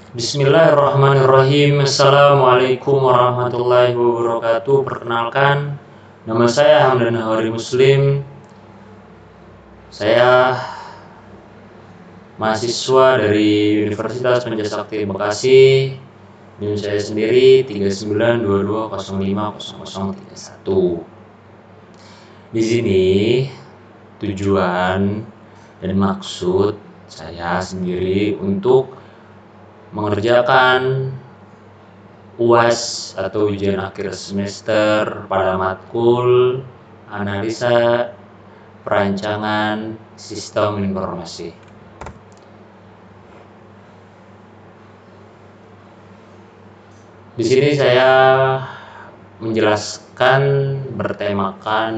Bismillahirrahmanirrahim. Assalamualaikum warahmatullahi wabarakatuh. Perkenalkan, nama saya Hamdan Hawari Muslim. Saya mahasiswa dari Universitas Pancasakti Bekasi. NIM saya sendiri 3922050031. Di sini tujuan dan maksud saya sendiri untuk mengerjakan UAS atau ujian akhir semester pada matkul analisa perancangan sistem informasi. Di sini saya menjelaskan bertemakan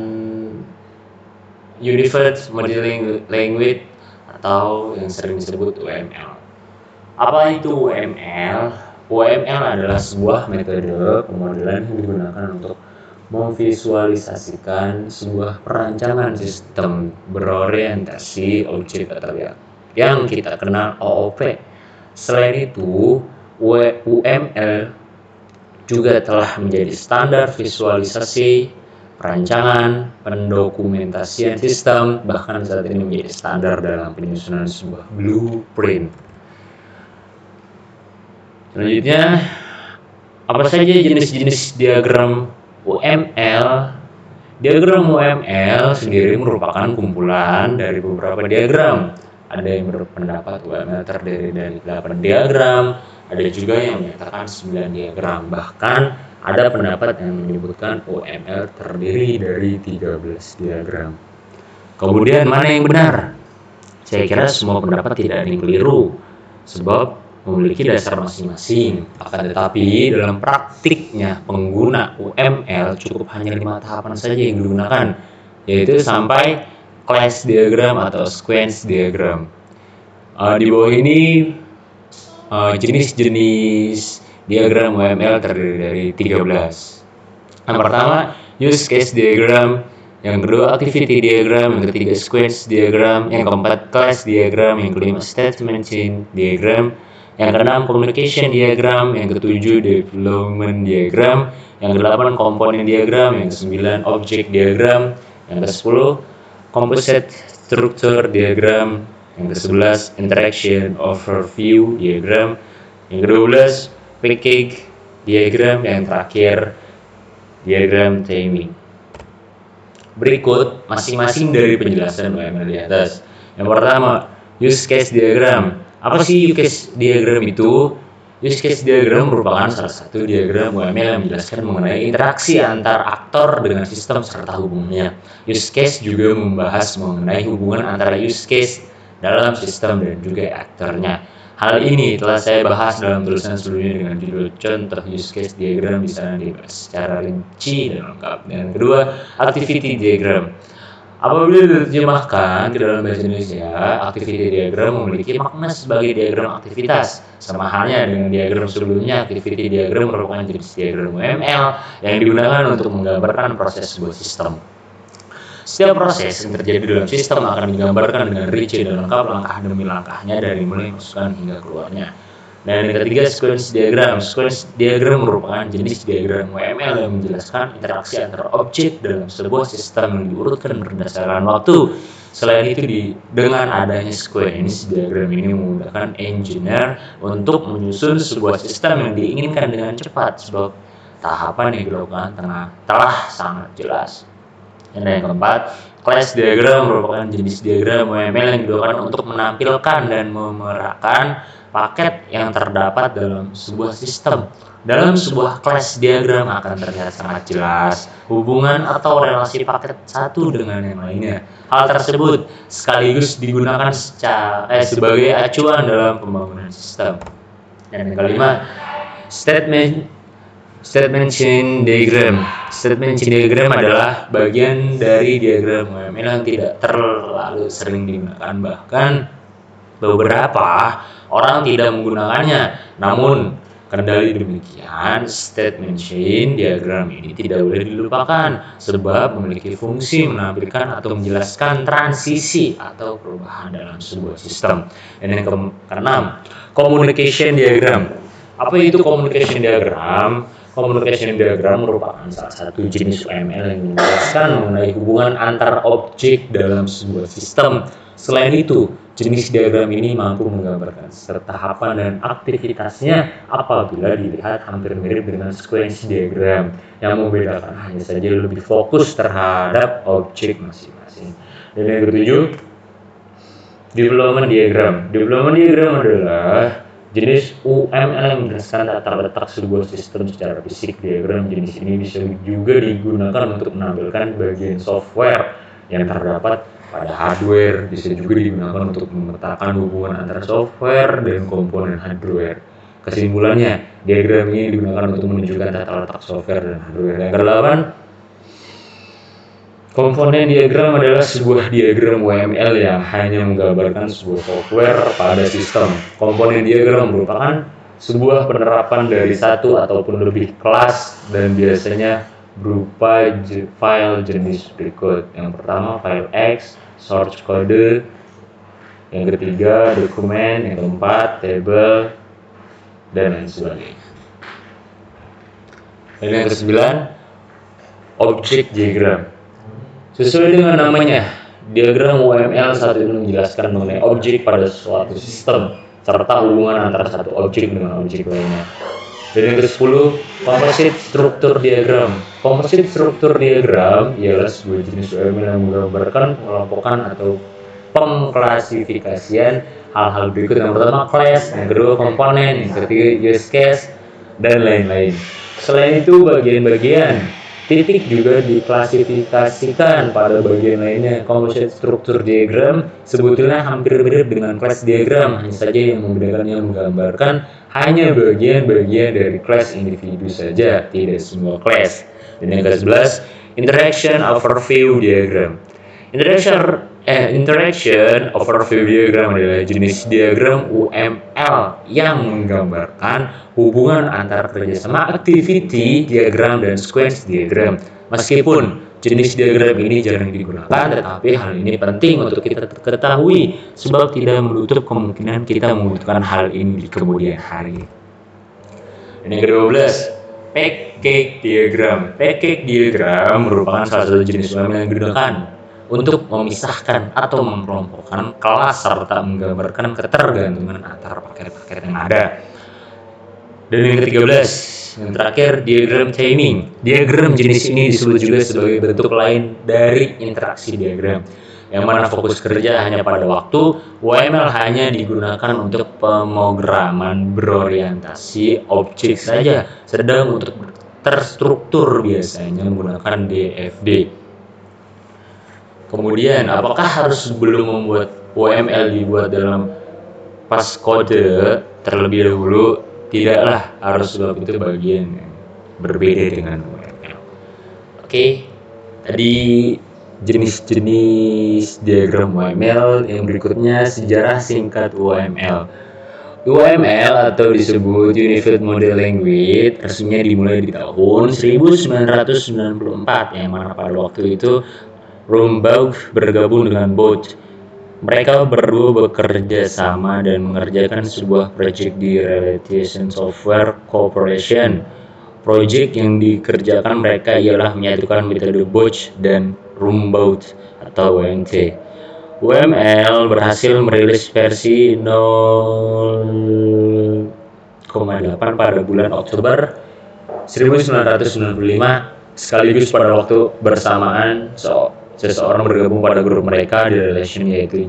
Unified Modeling Language atau yang sering disebut UML. Apa itu UML? UML adalah sebuah metode pemodelan yang digunakan untuk memvisualisasikan sebuah perancangan sistem berorientasi objek atau yang kita kenal OOP. Selain itu, UML juga telah menjadi standar visualisasi perancangan, pendokumentasian sistem, bahkan saat ini menjadi standar dalam penyusunan sebuah blueprint. Selanjutnya, apa saja jenis-jenis diagram UML? Diagram UML sendiri merupakan kumpulan dari beberapa diagram. Ada yang berpendapat UML terdiri dari 8 diagram, ada juga yang menyatakan 9 diagram. Bahkan ada pendapat yang menyebutkan UML terdiri dari 13 diagram. Kemudian mana yang benar? Saya kira semua pendapat tidak ada yang keliru, sebab memiliki dasar masing-masing. Akan tetapi dalam praktiknya pengguna UML cukup hanya 5 tahapan saja yang digunakan, yaitu sampai class diagram atau sequence diagram. Di bawah ini jenis-jenis diagram UML terdiri dari 13. Yang pertama, use case diagram. Yang kedua, activity diagram. Yang ketiga, sequence diagram. Yang keempat, class diagram. Yang kelima, statement chain diagram. Yang keenam, communication diagram. Yang ketujuh, development diagram. Yang kedelapan, komponen diagram. Yang kesembilan, object diagram. Yang kesepuluh, composite structure diagram. Yang kesebelas, interaction overview diagram. Yang kedua-belas, package diagram. Yang terakhir, diagram timing. Berikut masing-masing dari penjelasan UML di atas. Yang pertama, use case diagram. Apa sih use case diagram itu? Use case diagram merupakan salah satu diagram UML yang menjelaskan mengenai interaksi antar aktor dengan sistem serta hubungannya. Use case juga membahas mengenai hubungan antara use case dalam sistem dan juga aktornya. Hal ini telah saya bahas dalam tulisan sebelumnya dengan judul contoh use case diagram, di sana dibahas secara rinci dan lengkap. Dan kedua, activity diagram. Apabila diterjemahkan ke dalam bahasa Indonesia, activity diagram memiliki makna sebagai diagram aktivitas. Sama halnya dengan diagram sebelumnya, activity diagram merupakan jenis diagram UML yang digunakan untuk menggambarkan proses sebuah sistem. Setiap proses yang terjadi dalam sistem akan digambarkan dengan rinci dan lengkap langkah demi langkahnya dari mulai masukan hingga keluarnya. Dan yang ketiga, sequence diagram. Sequence diagram merupakan jenis diagram UML yang menjelaskan interaksi antara objek dalam sebuah sistem yang diurutkan berdasarkan waktu. Selain itu, dengan adanya sequence diagram ini memudahkan engineer untuk menyusun sebuah sistem yang diinginkan dengan cepat, sebab tahapan yang dilakukan telah sangat jelas. Dan yang keempat, class diagram merupakan jenis diagram UML yang digunakan untuk menampilkan dan memerahkan paket yang terdapat dalam sebuah sistem. Dalam sebuah class diagram akan terlihat sangat jelas hubungan atau relasi paket satu dengan yang lainnya. Hal tersebut sekaligus digunakan sebagai acuan dalam pembangunan sistem. Dan yang kelima, statement chain diagram. Statement chain diagram adalah bagian dari diagram UML yang tidak terlalu sering digunakan, bahkan beberapa orang tidak menggunakannya. Namun Kendali demikian, statement chain diagram ini tidak boleh dilupakan sebab memiliki fungsi menampilkan atau menjelaskan transisi atau perubahan dalam sebuah sistem. Dan yang keenam, communication diagram. Apa itu communication diagram? Communication diagram merupakan salah satu jenis UML yang menjelaskan mengenai hubungan antar objek dalam sebuah sistem. Selain itu, jenis diagram ini mampu menggambarkan tahapan dan aktivitasnya apabila dilihat hampir mirip dengan sequence diagram. Yang membedakan hanya saja lebih fokus terhadap objek masing-masing. Dan yang ketujuh, development diagram. Development diagram adalah jenis UML yang menjelaskan tata letak sebuah sistem secara fisik. Diagram jenis ini bisa juga digunakan untuk menampilkan bagian software yang terdapat pada hardware, bisa juga digunakan untuk memetakan hubungan antara software dan komponen hardware. Kesimpulannya, diagram ini digunakan untuk menunjukkan tata letak software dan hardware. Yang kedelapan, komponen diagram adalah sebuah diagram UML yang hanya menggambarkan sebuah software pada sistem. Komponen diagram merupakan sebuah penerapan dari satu ataupun lebih kelas dan biasanya berupa file jenis berikut. Yang pertama, file X, source code. Yang ketiga, dokumen. Yang keempat, table, dan lain sebagainya. Dan yang kesembilan, object diagram. Sesuai dengan namanya, diagram UML saat ini menjelaskan mengenai objek pada suatu sistem serta hubungan antara satu objek dengan objek lainnya. Dan yang ke-10, composite struktur diagram. Composite struktur diagram ialah sebuah jenis UML yang menggambarkan pengelompokan atau pengklasifikasian hal-hal berikut. Yang pertama, class, yang kedua, komponen, yang ketiga, use case, dan lain-lain. Selain itu, bagian-bagian titik juga diklasifikasikan pada bagian lainnya. Composite struktur diagram sebetulnya hampir mirip dengan class diagram, hanya saja yang membedakannya menggambarkan hanya bagian-bagian dari class individu saja, tidak semua class. Dan yang ke-11, interaction overview diagram. Interaction overview diagram adalah jenis diagram UML yang menggambarkan hubungan antara kerjasama activity diagram dan sequence diagram. Meskipun jenis diagram ini jarang digunakan, tetapi hal ini penting untuk kita ketahui sebab tidak menutup kemungkinan kita membutuhkan hal ini di kemudian hari. Dan yang ke-12, pancake diagram. Pancake diagram merupakan salah satu jenis UML yang digunakan untuk memisahkan atau mengelompokkan kelas serta menggambarkan ketergantungan antara paket-paket yang ada. Dan yang ke-13, yang terakhir, diagram timing. Diagram jenis ini disebut juga sebagai bentuk lain dari interaksi diagram, yang mana fokus kerja hanya pada waktu. UML hanya digunakan untuk pemrograman berorientasi objek saja, sedang untuk terstruktur biasanya menggunakan DFD. Kemudian, apakah harus sebelum membuat UML dibuat dalam pas kode terlebih dahulu? Tidaklah, harus, sebab itu bagian yang berbeda dengan UML. Oke, tadi jenis-jenis diagram UML. Yang berikutnya, sejarah singkat UML. UML atau disebut Unified Model Language resminya dimulai di tahun 1994, yang mana pada waktu itu Rumbaugh bergabung dengan Bosch. Mereka berdua bekerja sama dan mengerjakan sebuah proyek di Relation Software Corporation. Proyek yang dikerjakan mereka ialah menyatukan metode Bosch dan Rumbaugh atau WMT. UML berhasil merilis versi 0,8 pada bulan Oktober 1995, sekaligus pada waktu bersamaan seseorang bergabung pada grup mereka di Relation, yaitu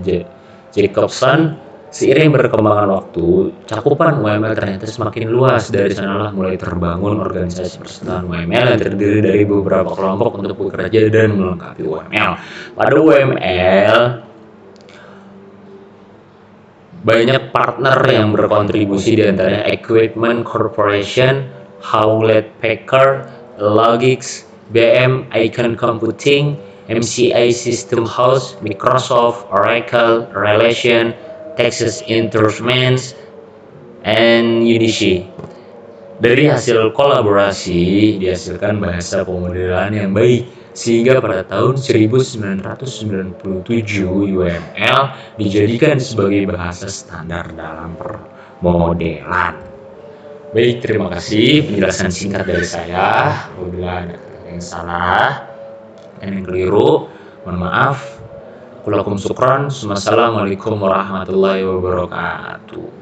Jacobson. Seiring berkembangan waktu, cakupan UML ternyata semakin luas. Dari sanalah mulai terbangun organisasi persatuan UML yang terdiri dari beberapa kelompok untuk bekerja dan melengkapi UML. Pada UML, banyak partner yang berkontribusi, di antaranya Equipment Corporation, Hewlett Packard, Logix, IBM, Icon Computing, MCI System House, Microsoft, Oracle, Relation, Texas Instruments, and Unici. Dari hasil kolaborasi dihasilkan bahasa pemodelan yang baik, sehingga pada tahun 1997 UML dijadikan sebagai bahasa standar dalam permodelan. Baik, terima kasih penjelasan singkat dari saya. Apabila ada yang salah dan yang keliru, mohon maaf. Kulakum syukran. Wassalamualaikum warahmatullahi wabarakatuh.